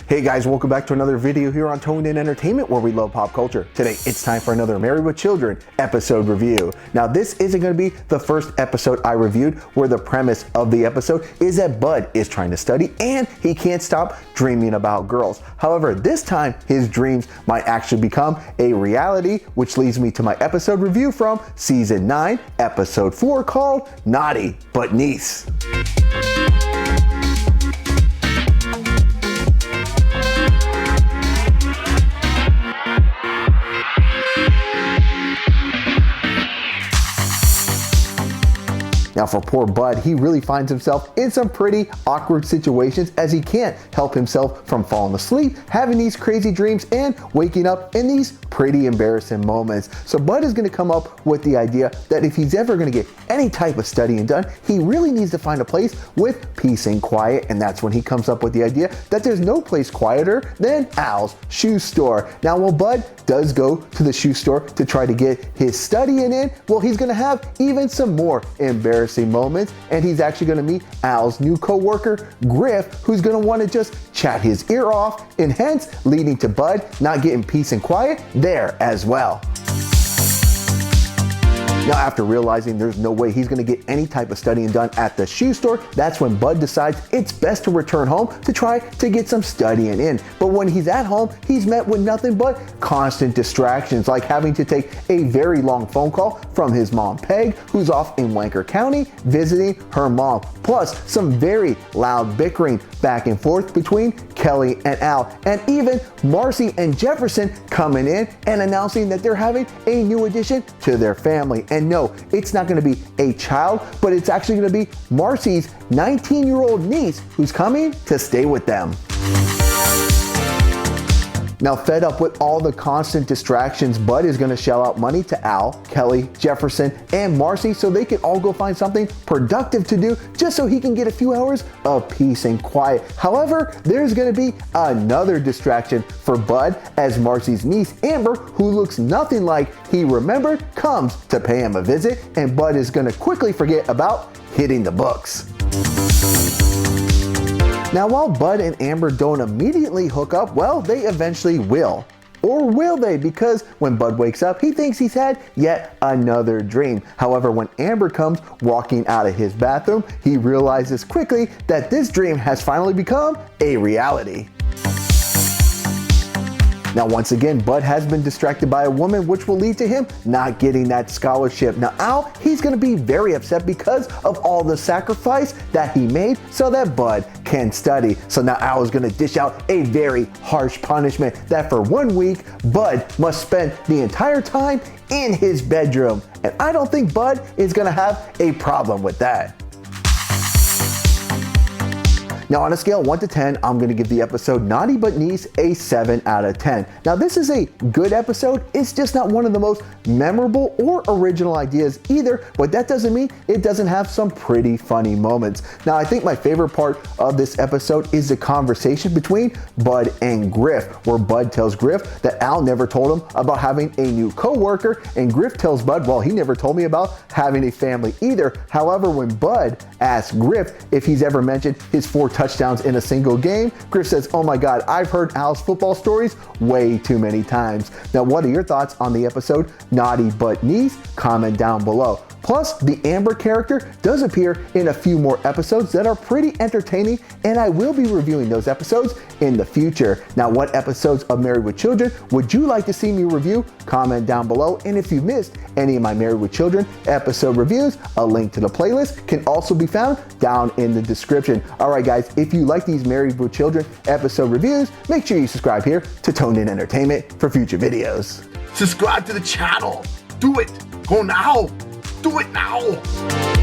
Hey guys, welcome back to another video here on Toned In Entertainment, where we love pop culture. Today, it's time for another Married with Children episode review. Now, this isn't going to be the first episode I reviewed where the premise of the episode is that Bud is trying to study and he can't stop dreaming about girls. However, this time, his dreams might actually become a reality, which leads me to my episode review from Season 9, Episode 4, called Naughty But Nice. Now for poor Bud, he really finds himself in some pretty awkward situations as he can't help himself from falling asleep, having these crazy dreams, and waking up in these pretty embarrassing moments. So Bud is going to come up with the idea that if he's ever going to get any type of studying done, he really needs to find a place with peace and quiet, and that's when he comes up with the idea that there's no place quieter than Al's shoe store. Now while Bud does go to the shoe store to try to get his studying in, well, he's going to have even some more embarrassing moments, and he's actually going to meet Al's new co-worker Griff, who's going to want to just chat his ear off, and hence leading to Bud not getting peace and quiet there as well. Now, after realizing there's no way he's going to get any type of studying done at the shoe store, that's when Bud decides it's best to return home to try to get some studying in. But when he's at home, he's met with nothing but constant distractions, like having to take a very long phone call from his mom, Peg, who's off in Wanker County visiting her mom, plus some very loud bickering back and forth between Kelly and Al, and even Marcy and Jefferson coming in and announcing that they're having a new addition to their family. And no, it's not going to be a child, but it's actually going to be Marcy's 19-year-old niece who's coming to stay with them. Now, fed up with all the constant distractions, Bud is going to shell out money to Al, Kelly, Jefferson, and Marcy so they can all go find something productive to do just so he can get a few hours of peace and quiet. However, there's going to be another distraction for Bud as Marcy's niece, Amber, who looks nothing like he remembered, comes to pay him a visit, and Bud is going to quickly forget about hitting the books. Now, while Bud and Amber don't immediately hook up, well, they eventually will. Or will they? Because when Bud wakes up, he thinks he's had yet another dream. However, when Amber comes walking out of his bathroom, he realizes quickly that this dream has finally become a reality. Now, once again, Bud has been distracted by a woman, which will lead to him not getting that scholarship. Now, Al, he's going to be very upset because of all the sacrifice that he made so that Bud can study. So now Al is going to dish out a very harsh punishment that for 1 week, Bud must spend the entire time in his bedroom. And I don't think Bud is going to have a problem with that. Now, on a scale of 1 to 10, I'm going to give the episode Naughty But Nice a 7 out of 10. Now, this is a good episode. It's just not one of the most memorable or original ideas either, but that doesn't mean it doesn't have some pretty funny moments. Now, I think my favorite part of this episode is the conversation between Bud and Griff, where Bud tells Griff that Al never told him about having a new co-worker, and Griff tells Bud, well, he never told me about having a family either. However, when Bud asks Griff if he's ever mentioned his 4 touchdowns in a single game, Griff says, oh my God, I've heard Al's football stories way too many times. Now, what are your thoughts on the episode Naughty But Nice? Comment down below. Plus, the Amber character does appear in a few more episodes that are pretty entertaining, and I will be reviewing those episodes in the future. Now, what episodes of Married with Children would you like to see me review? Comment down below. And if you missed any of my Married with Children episode reviews, a link to the playlist can also be found down in the description. All right, guys, if you like these Married with Children episode reviews, make sure you subscribe here to Toned In Entertainment for future videos. Subscribe to the channel. Do it. Go now. Do it now.